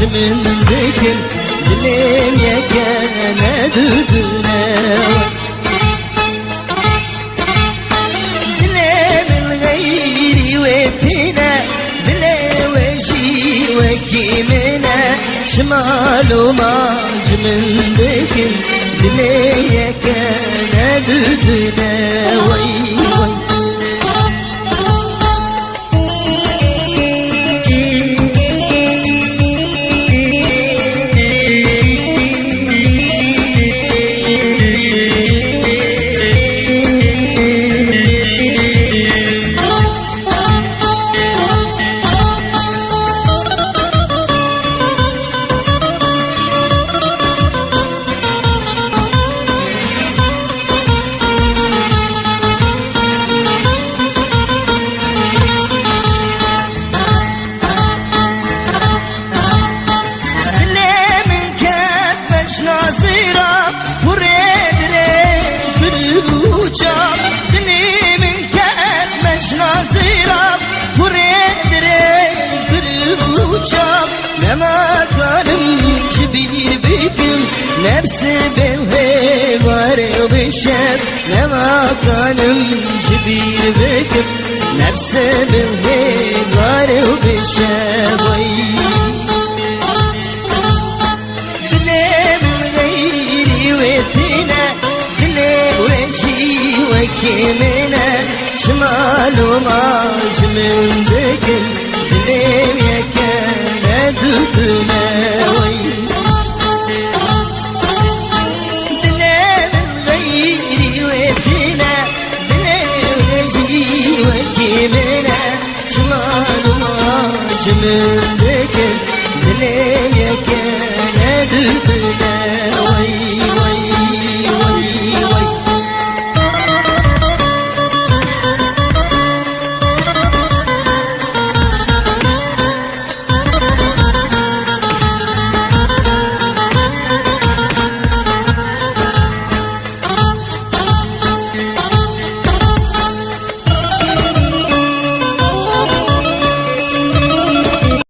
من ذكر دليم يا كان دودنا دليم الغير ويتنا بلا وجي وكيمنا شمال وماج من ذكر دليم يا كان دودنا وي لما كانم جبير بكم نفس بالهوار وبالشاب لما كانم جبير بكم نفس بالهوار وبالشاب دليم الغير ويتنا دليم وجي وكيمنا شمال وماج من ذكر دليم يا كان دودنا دليم الغير ويتنا دليم وجي وكيمنا شمال وماج من ذكر دليم يا كان دودنا